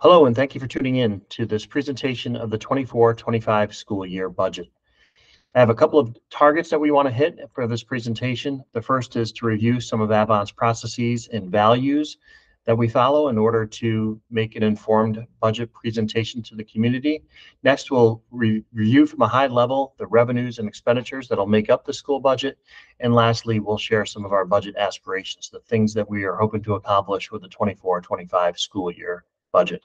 Hello, and thank you for tuning in to this presentation of the 24-25 school year budget. I have a couple of targets that we want to hit for this presentation. The first is to review some of Avon's processes and values that we follow in order to make an informed budget presentation to the community. Next, we'll review from a high level the revenues and expenditures that'll make up the school budget. And lastly, we'll share some of our budget aspirations, the things that we are hoping to accomplish with the 24-25 school year budget.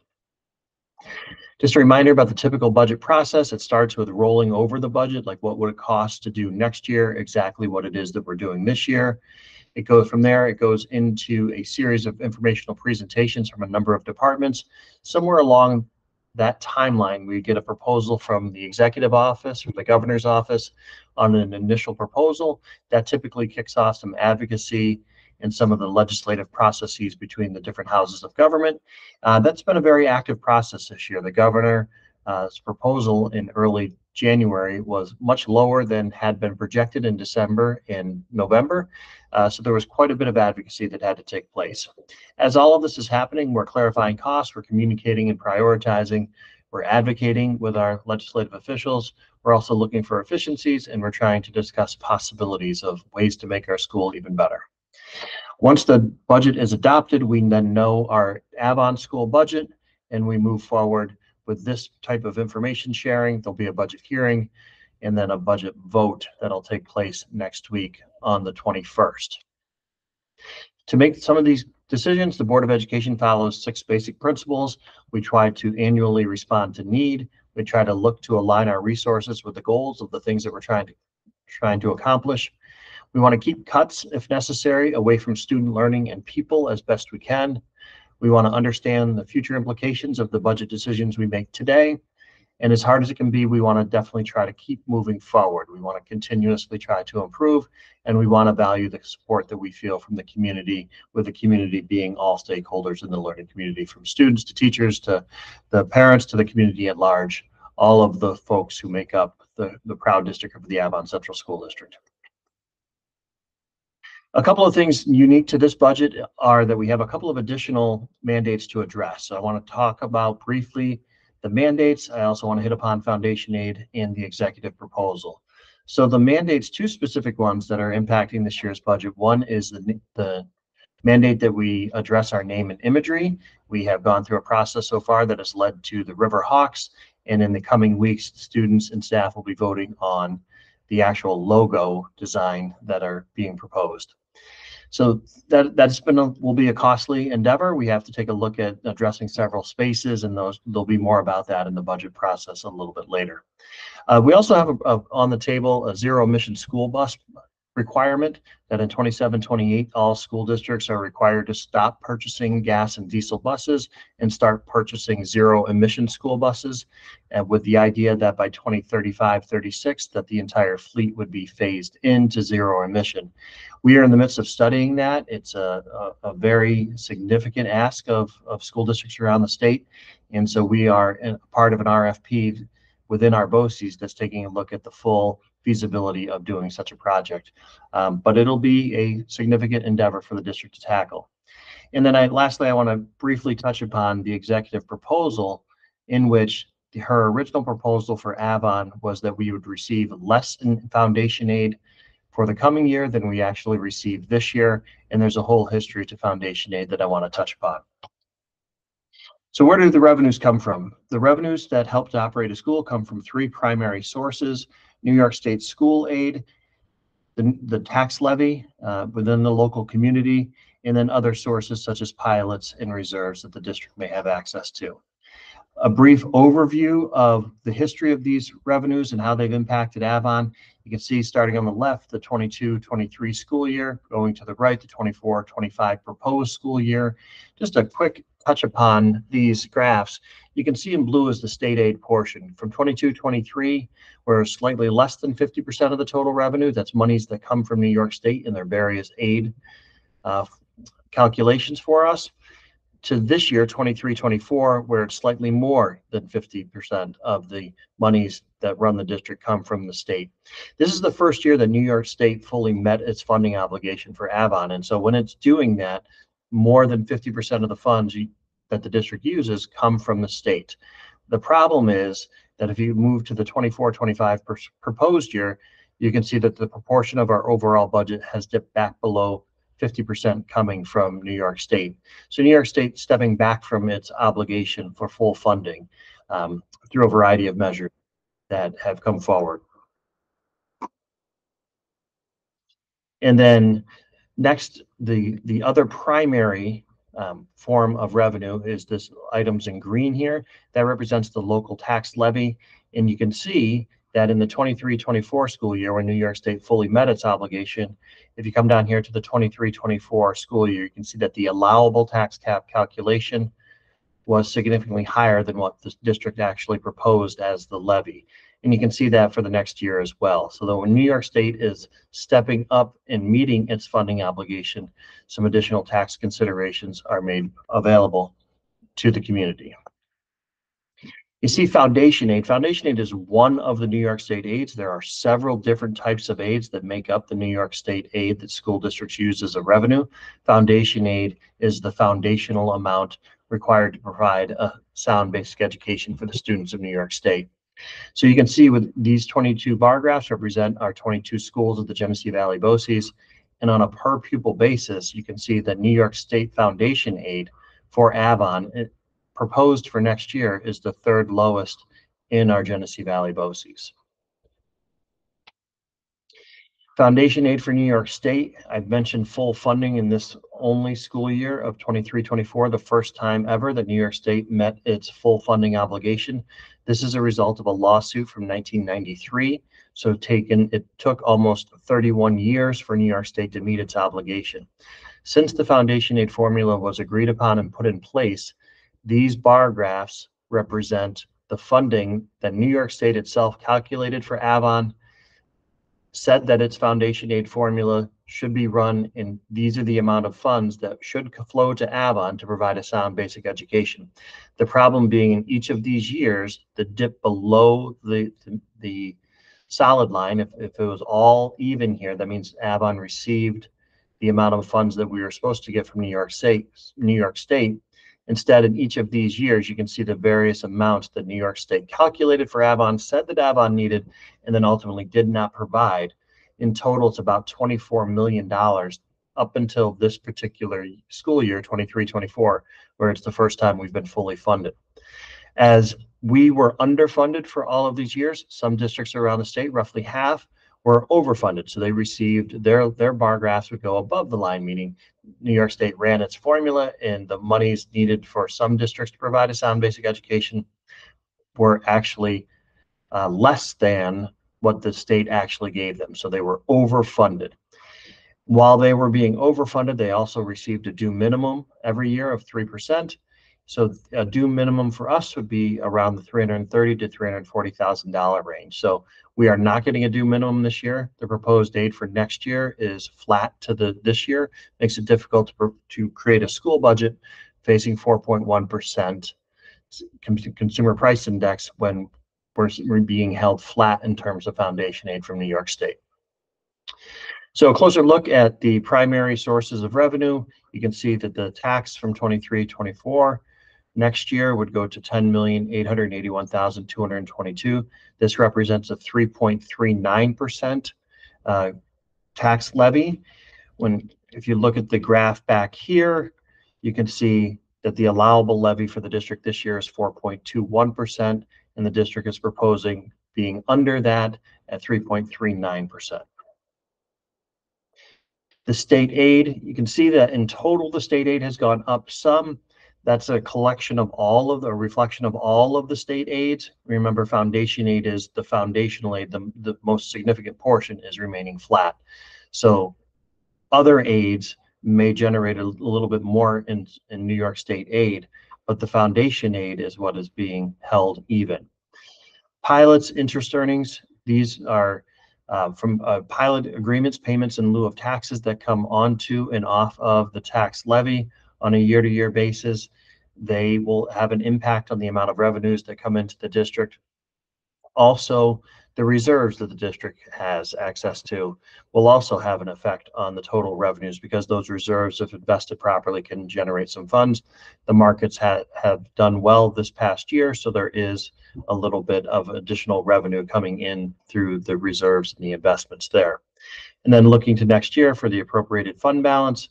Just a reminder about the typical budget process. It starts with rolling over the budget, like what would it cost to do next year, exactly what it is that we're doing this year. It goes from there, it goes into a series of informational presentations from a number of departments. Somewhere along that timeline, we get a proposal from the executive office or the governor's office on an initial proposal. That typically kicks off some advocacy and some of the legislative processes between the different houses of government. That's been a very active process this year. The governor's proposal in early January was much lower than had been projected in December and November. So there was quite a bit of advocacy that had to take place. As all of this is happening, we're clarifying costs, we're communicating and prioritizing, we're advocating with our legislative officials. We're also looking for efficiencies, and we're trying to discuss possibilities of ways to make our school even better. Once the budget is adopted, we then know our Avon school budget, and we move forward with this type of information sharing. There'll be a budget hearing and then a budget vote that'll take place next week on the 21st. To make some of these decisions, the Board of Education follows 6 basic principles. We try to annually respond to need. We try to look to align our resources with the goals of the things that we're trying to accomplish. We want to keep cuts, if necessary, away from student learning and people as best we can. We want to understand the future implications of the budget decisions we make today. And as hard as it can be, we want to definitely try to keep moving forward. We want to continuously try to improve, and we want to value the support that we feel from the community, with the community being all stakeholders in the learning community, from students to teachers to the parents to the community at large, all of the folks who make up the proud district of the Avon Central School District. A couple of things unique to this budget are that we have a couple of additional mandates to address. So I want to talk about briefly the mandates. I also want to hit upon foundation aid and the executive proposal. So the mandates, 2 specific ones that are impacting this year's budget. One is the mandate that we address our name and imagery. We have gone through a process so far that has led to the River Hawks, and in the coming weeks, students and staff will be voting on the actual logo design that are being proposed. So will be a costly endeavor. We have to take a look at addressing several spaces, and there'll be more about that in the budget process a little bit later. We also have on the table a zero emission school bus requirement that in 27-28, all school districts are required to stop purchasing gas and diesel buses and start purchasing zero emission school buses, with the idea that by 2035-36, that the entire fleet would be phased into zero emission. We are in the midst of studying that. It's a very significant ask of school districts around the state. And so we are part of an RFP within our BOCES that's taking a look at the full feasibility of doing such a project. But it'll be a significant endeavor for the district to tackle. And then lastly, I want to briefly touch upon the executive proposal, in which her original proposal for Avon was that we would receive less in foundation aid for the coming year than we actually received this year. And there's a whole history to foundation aid that I want to touch upon. So where do the revenues come from? The revenues that help to operate a school come from 3 primary sources: New York State school aid, the tax levy within the local community, and then other sources such as pilots and reserves that the district may have access to. A brief overview of the history of these revenues and how they've impacted Avon. You can see, starting on the left, the 22-23 school year, going to the right, the 24-25 proposed school year. Just a quick touch upon these graphs. You can see in blue is the state aid portion. From 22-23, we're slightly less than 50% of the total revenue. That's monies that come from New York State and their various aid calculations for us, to this year, 23-24, where it's slightly more than 50% of the monies that run the district come from the state. This is the first year that New York State fully met its funding obligation for Avon. And so when it's doing that, more than 50% of the funds that the district uses come from the state. The problem is that if you move to the 24-25 proposed year, you can see that the proportion of our overall budget has dipped back below 50% coming from New York State. So New York State stepping back from its obligation for full funding through a variety of measures that have come forward. And then next, the other primary form of revenue is this items in green here. That represents the local tax levy. And you can see that in the 23-24 school year, when New York State fully met its obligation, if you come down here to the 23-24 school year, you can see that the allowable tax cap calculation was significantly higher than what the district actually proposed as the levy. And you can see that for the next year as well. So that when New York State is stepping up and meeting its funding obligation, some additional tax considerations are made available to the community. You see foundation aid. Foundation aid is one of the New York State aids. There are several different types of aids that make up the New York State aid that school districts use as a revenue. Foundation aid is the foundational amount required to provide a sound basic education for the students of New York State. So you can see with these 22 bar graphs represent our 22 schools of the Genesee Valley BOCES. And on a per pupil basis, you can see that New York State foundation aid for Avon proposed for next year is the third lowest in our Genesee Valley BOCES. Foundation aid for New York State. I've mentioned full funding in this only school year of 23-24, the first time ever that New York State met its full funding obligation. This is a result of a lawsuit from 1993. So it took almost 31 years for New York State to meet its obligation. Since the foundation aid formula was agreed upon and put in place, these bar graphs represent the funding that New York State itself calculated for Avon, said that its foundation aid formula should be run, and these are the amount of funds that should flow to Avon to provide a sound basic education. The problem being in each of these years, the dip below the solid line, if it was all even here, that means Avon received the amount of funds that we were supposed to get from New York State. Instead, in each of these years, you can see the various amounts that New York State calculated for Avon, said that Avon needed, and then ultimately did not provide. In total, it's about $24 million up until this particular school year, 23-24, where it's the first time we've been fully funded. As we were underfunded for all of these years, some districts around the state, roughly half, were overfunded. So they received their bar graphs would go above the line, meaning New York State ran its formula and the monies needed for some districts to provide a sound basic education were actually less than what the state actually gave them. So they were overfunded. While they were being overfunded, they also received a due minimum every year of 3%. So a due minimum for us would be around the $330,000 to $340,000 range. So we are not getting a due minimum this year. The proposed aid for next year is flat to this year. Makes it difficult to create a school budget facing 4.1% consumer price index when we're being held flat in terms of foundation aid from New York State. So a closer look at the primary sources of revenue. You can see that the tax from 23-24 next year would go to $10,881,222. This represents a 3.39% tax levy. If you look at the graph back here, you can see that the allowable levy for the district this year is 4.21%, and the district is proposing being under that at 3.39%. The state aid, you can see that in total, the state aid has gone up some. That's a reflection of all of the state aids. Remember, foundation aid is the foundational aid. The most significant portion is remaining flat. So other aids may generate a little bit more in New York State aid, but the foundation aid is what is being held even. Pilots, interest earnings, these are from pilot agreements, payments in lieu of taxes that come onto and off of the tax levy on a year-to-year basis. They will have an impact on the amount of revenues that come into the district. Also, The reserves that the district has access to will also have an effect on the total revenues, because those reserves, if invested properly, can generate some funds. The markets have done well this past year, so there is a little bit of additional revenue coming in through the reserves and the investments there. And then looking to next year for the appropriated fund balance.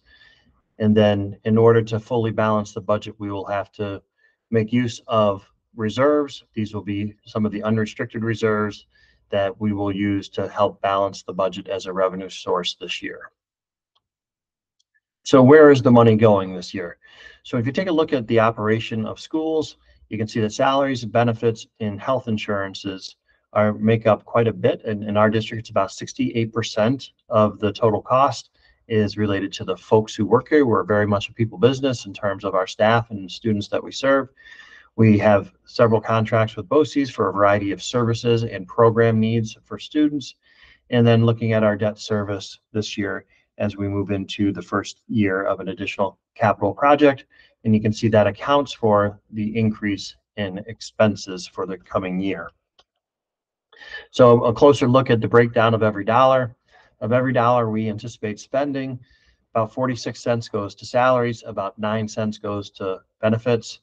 And then in order to fully balance the budget, we will have to make use of reserves. These will be some of the unrestricted reserves that we will use to help balance the budget as a revenue source this year. So where is the money going this year? So if you take a look at the operation of schools, you can see that salaries, benefits, and health insurances make up quite a bit. And in our district, it's about 68% of the total cost is related to the folks who work here. We're very much a people business in terms of our staff and students that we serve. We have several contracts with BOCES for a variety of services and program needs for students. And then looking at our debt service this year as we move into the first year of an additional capital project. And you can see that accounts for the increase in expenses for the coming year. So a closer look at the breakdown of every dollar. Of every dollar we anticipate spending, about 46 cents goes to salaries, about 9 cents goes to benefits.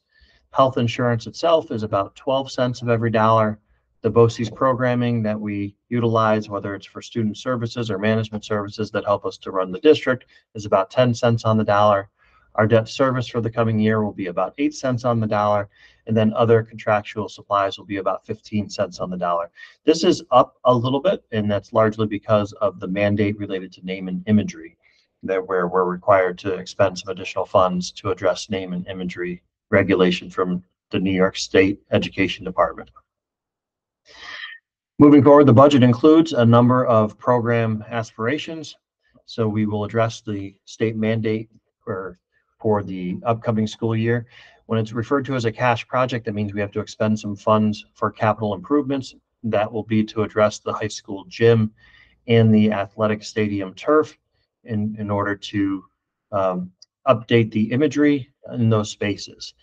Health insurance itself is about 12 cents of every dollar. The BOCES programming that we utilize, whether it's for student services or management services that help us to run the district, is about 10 cents on the dollar. Our debt service for the coming year will be about 8 cents on the dollar, and then other contractual supplies will be about 15 cents on the dollar. This is up a little bit, and that's largely because of the mandate related to name and imagery, that where we're required to expend some additional funds to address name and imagery regulation from the New York State Education Department. Moving forward, the budget includes a number of program aspirations. So we will address the state mandate for the upcoming school year. When it's referred to as a cash project, that means we have to expend some funds for capital improvements. That will be to address the high school gym and the athletic stadium turf in order to update the imagery in those spaces.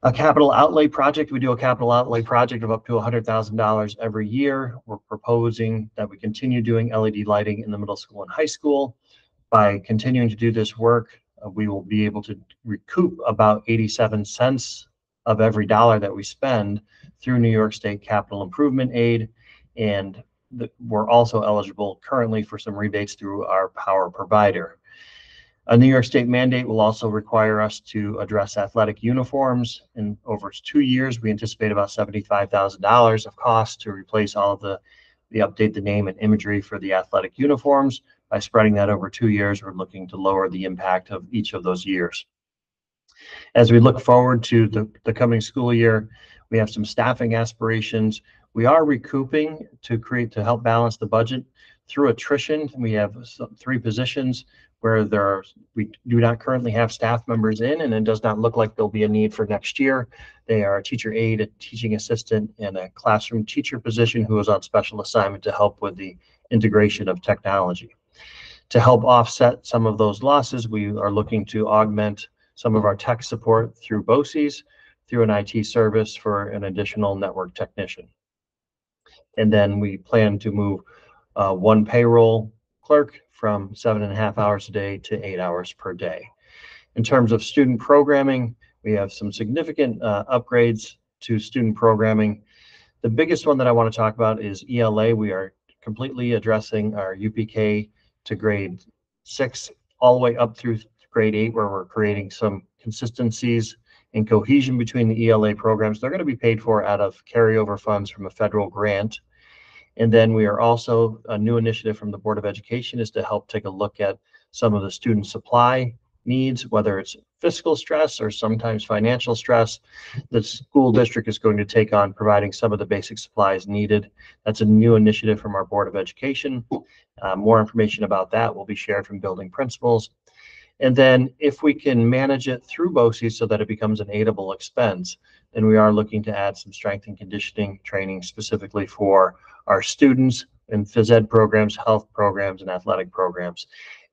A capital outlay project, we do a capital outlay project of up to $100,000 every year. We're proposing that we continue doing LED lighting in the middle school and high school. By continuing to do this work, we will be able to recoup about 87 cents of every dollar that we spend through New York State Capital Improvement Aid. And we're also eligible currently for some rebates through our power provider. A New York State mandate will also require us to address athletic uniforms. In over 2 years, we anticipate about $75,000 of cost to replace all of the update the name and imagery for the athletic uniforms. By spreading that over 2 years, we're looking to lower the impact of each of those years. As we look forward to the coming school year, we have some staffing aspirations. We are recouping to help balance the budget through attrition. We have 3 positions where we do not currently have staff members in, and it does not look like there'll be a need for next year. They are a teacher aide, a teaching assistant, and a classroom teacher position who is on special assignment to help with the integration of technology. To help offset some of those losses, we are looking to augment some of our tech support through BOCES, through an IT service for an additional network technician. And then we plan to move 1 payroll clerk from 7.5 hours a day to 8 hours per day. In terms of student programming, we have some significant upgrades to student programming. The biggest one that I want to talk about is ELA. We are completely addressing our UPK to grade 6 all the way up through grade 8, where we're creating some consistencies and cohesion between the ELA programs. They're going to be paid for out of carryover funds from a federal grant. And then we are also, a new initiative from the Board of Education is to help take a look at some of the student supply needs, whether it's fiscal stress or sometimes financial stress. The school district is going to take on providing some of the basic supplies needed. That's a new initiative from our Board of Education. More information about that will be shared from building principals. And then if we can manage it through BOCES so that it becomes an aidable expense, then we are looking to add some strength and conditioning training specifically for our students in phys ed programs, health programs, and athletic programs.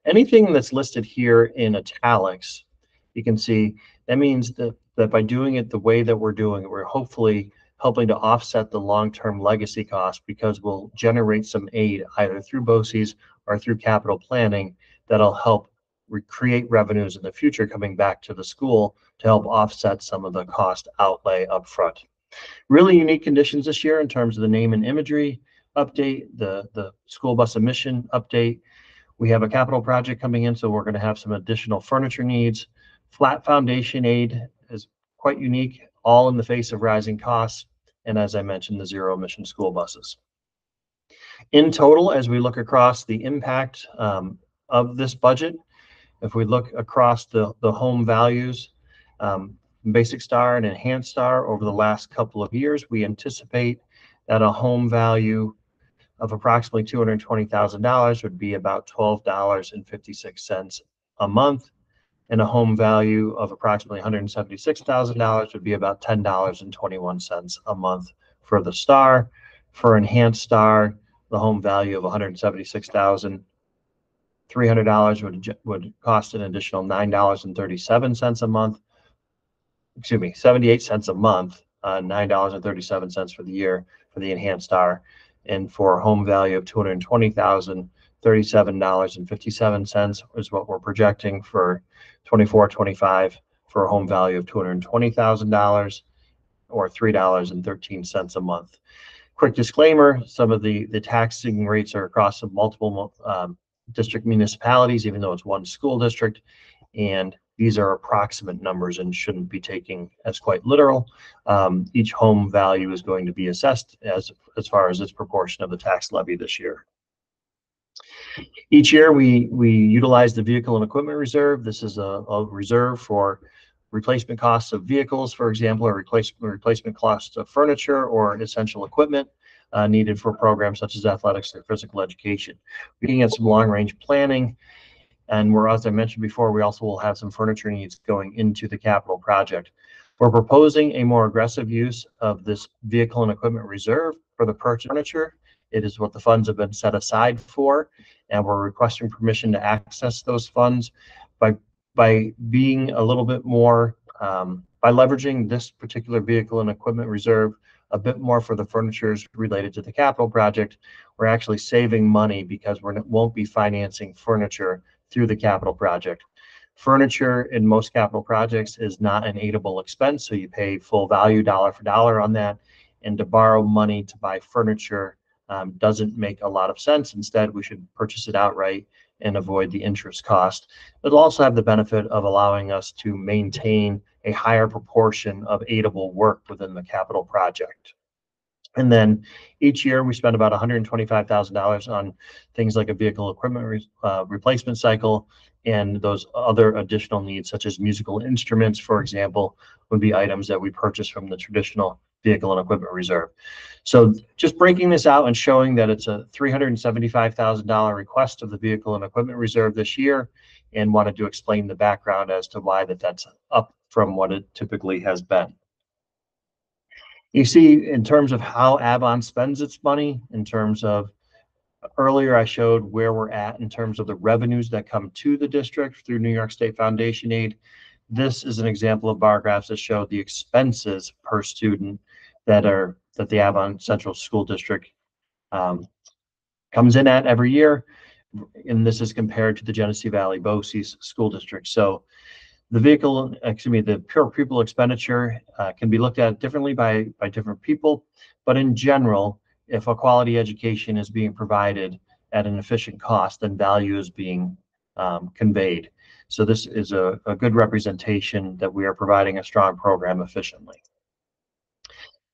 Anything that's listed here in italics, you can see that means that by doing it the way that we're doing it, we're hopefully helping to offset the long-term legacy costs because we'll generate some aid either through BOCES or through capital planning that'll help create revenues in the future coming back to the school to help offset some of the cost outlay up front. Really unique conditions this year in terms of the name and imagery update, the school bus emission update. We have a capital project coming in, so we're going to have some additional furniture needs. Flat foundation aid is quite unique, all in the face of rising costs. And as I mentioned, the zero emission school buses. In total, as we look across the impact of this budget, if we look across the home values, Basic Star and Enhanced Star over the last couple of years, we anticipate that a home value of approximately $220,000 would be about $12.56 a month, and a home value of approximately $176,000 would be about $10.21 a month for the Star. For Enhanced Star, the home value of $176,300 would cost an additional $9.37 a month. Excuse me, 78 cents a month, $9.37 for the year for the Enhanced Star. And for a home value of $220,000, $37.57 is what we're projecting for 24-25 for a home value of $220,000 or $3.13 a month. Quick disclaimer, some of the taxing rates are across multiple district municipalities, even though it's one school district. And these are approximate numbers and shouldn't be taken as quite literal. Each home value is going to be assessed as far as its proportion of the tax levy this year. Each year we utilize the vehicle and equipment reserve. This is a reserve for replacement costs of vehicles, for example, or replacement costs of furniture or essential equipment needed for programs such as athletics or physical education. Looking at some long-range planning, and as I mentioned before, we also will have some furniture needs going into the capital project. We're proposing a more aggressive use of this vehicle and equipment reserve for the purchase of furniture. It is what the funds have been set aside for, and we're requesting permission to access those funds by being a little bit more, by leveraging this particular vehicle and equipment reserve a bit more for the furnitures related to the capital project. We're actually saving money because we won't be financing furniture through the capital project. Furniture in most capital projects is not an aidable expense, so you pay full value dollar for dollar on that. And to borrow money to buy furniture doesn't make a lot of sense. Instead, we should purchase it outright and avoid the interest cost. It'll also have the benefit of allowing us to maintain a higher proportion of aidable work within the capital project. And then each year we spend about $125,000 on things like a vehicle equipment replacement cycle, and those other additional needs such as musical instruments, for example, would be items that we purchase from the traditional vehicle and equipment reserve. So just breaking this out and showing that it's a $375,000 request of the vehicle and equipment reserve this year, and wanted to explain the background as to why that's up from what it typically has been. You see, in terms of how Avon spends its money, in terms of earlier I showed where we're at in terms of the revenues that come to the district through New York State Foundation aid. This is an example of bar graphs that show the expenses per student that the Avon Central School District comes in at every year, and this is compared to the Genesee Valley BOCES School District. So the pure pupil expenditure can be looked at differently by different people, but in general, if a quality education is being provided at an efficient cost, then value is being conveyed. So this is a good representation that we are providing a strong program efficiently.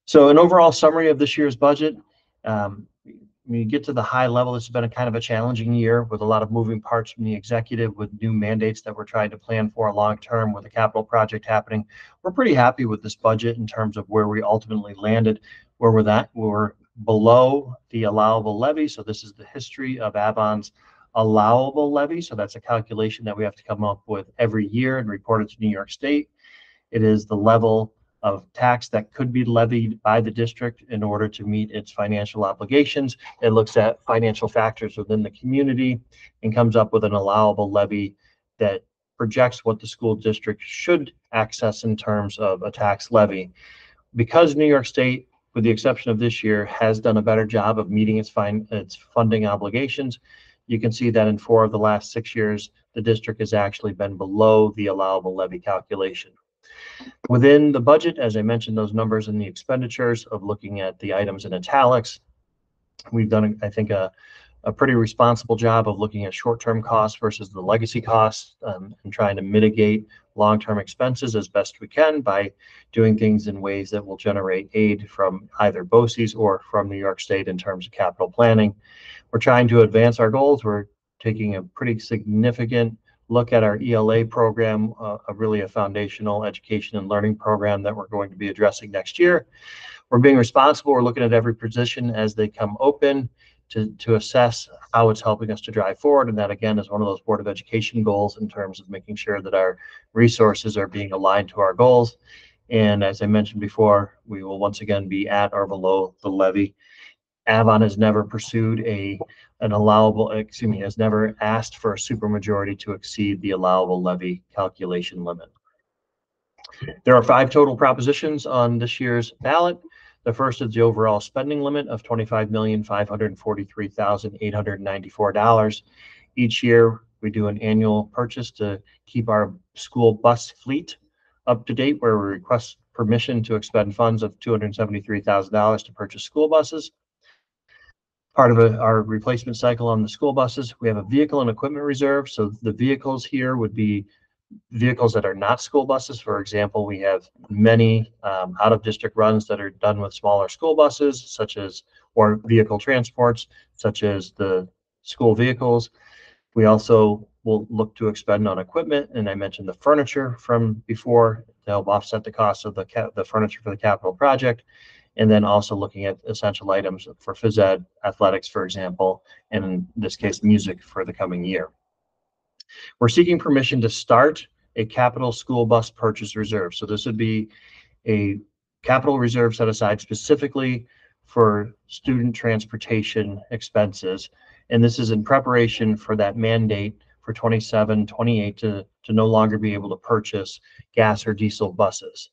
So an overall summary of this year's budget, when you get to the high level, this has been a kind of a challenging year with a lot of moving parts from the executive, with new mandates that we're trying to plan for long term with a capital project happening. We're pretty happy with this budget in terms of where we ultimately landed. Where we're below the allowable levy. So this is the history of Avon's allowable levy. So that's a calculation that we have to come up with every year and report it to New York State. It is the level of tax that could be levied by the district in order to meet its financial obligations. It looks at financial factors within the community and comes up with an allowable levy that projects what the school district should access in terms of a tax levy. Because New York State with the exception of this year, has done a better job of meeting its funding obligations. You can see that in 4 of the last 6 years, the district has actually been below the allowable levy calculation. Within the budget, as I mentioned, those numbers in the expenditures of looking at the items in italics, we've done, I think, a pretty responsible job of looking at short-term costs versus the legacy costs, and trying to mitigate long-term expenses as best we can by doing things in ways that will generate aid from either BOCES or from New York State in terms of capital planning. We're trying to advance our goals. We're taking a pretty significant look at our ELA program, really a foundational education and learning program that we're going to be addressing next year. We're being responsible. We're looking at every position as they come open to assess how it's helping us to drive forward. And that, again, is one of those Board of Education goals in terms of making sure that our resources are being aligned to our goals. And as I mentioned before, we will once again be at or below the levy. Avon has never pursued has never asked for a supermajority to exceed the allowable levy calculation limit. There are 5 total propositions on this year's ballot. The first is the overall spending limit of $25,543,894. Each year, we do an annual purchase to keep our school bus fleet up to date, where we request permission to expend funds of $273,000 to purchase school buses. Part of our replacement cycle on the school buses, we have a vehicle and equipment reserve. So the vehicles here would be vehicles that are not school buses. For example, we have many out-of-district runs that are done with smaller school buses, or vehicle transports, such as the school vehicles. We also will look to expend on equipment, and I mentioned the furniture from before to help offset the cost of the furniture for the capital project, and then also looking at essential items for phys ed, athletics, for example, and in this case, music for the coming year. We're seeking permission to start a capital school bus purchase reserve. So this would be a capital reserve set aside specifically for student transportation expenses. And this is in preparation for that mandate for 27, 28 to no longer be able to purchase gas or diesel buses.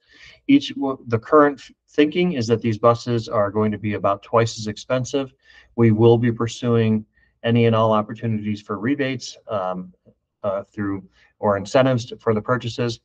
The current thinking is that these buses are going to be about twice as expensive. We will be pursuing any and all opportunities for rebates through or incentives for the purchases.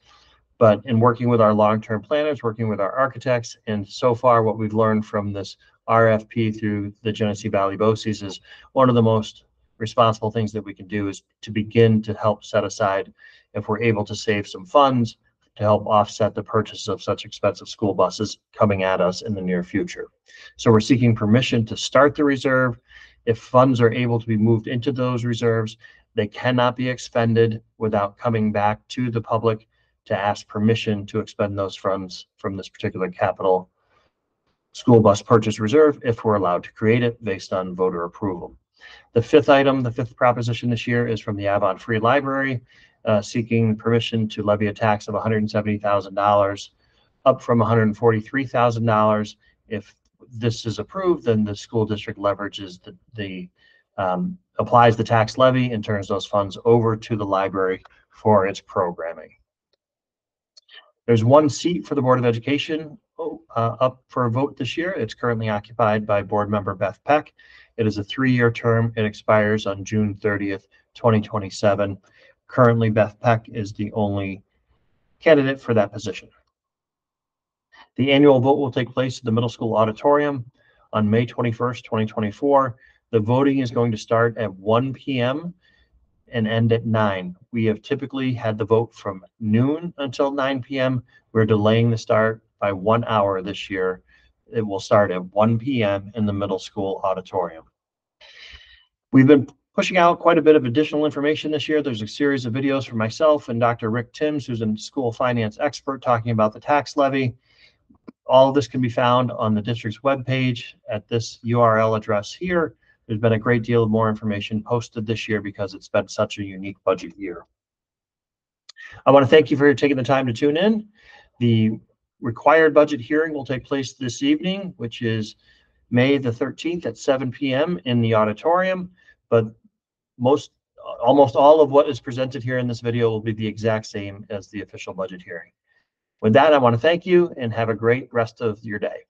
But in working with our long-term planners, working with our architects, and so far what we've learned from this RFP through the Genesee Valley BOCES is one of the most responsible things that we can do is to begin to help set aside, if we're able to save some funds, to help offset the purchase of such expensive school buses coming at us in the near future. So we're seeking permission to start the reserve. If funds are able to be moved into those reserves, they cannot be expended without coming back to the public to ask permission to expend those funds from this particular capital school bus purchase reserve if we're allowed to create it based on voter approval. The fifth proposition this year is from the Avon Free Library, seeking permission to levy a tax of $170,000, up from $143,000. If this is approved, then the school district leverages applies the tax levy and turns those funds over to the library for its programming. There's 1 seat for the Board of Education up for a vote this year. It's currently occupied by board member Beth Peck. It is a 3-year term. It expires on June 30th, 2027. Currently, Beth Peck is the only candidate for that position. The annual vote will take place at the Middle School Auditorium on May 21st, 2024. The voting is going to start at 1 p.m. and end at 9. We have typically had the vote from noon until 9 p.m. We're delaying the start by 1 hour this year. It will start at 1 p.m. in the Middle School Auditorium. We've been pushing out quite a bit of additional information this year. There's a series of videos from myself and Dr. Rick Timms, who's a school finance expert, talking about the tax levy. All of this can be found on the district's webpage at this URL address here. There's been a great deal of more information posted this year because it's been such a unique budget year. I want to thank you for taking the time to tune in. The required budget hearing will take place this evening, which is May the 13th at 7 p.m. in the auditorium, but almost all of what is presented here in this video will be the exact same as the official budget hearing. With that, I want to thank you and have a great rest of your day.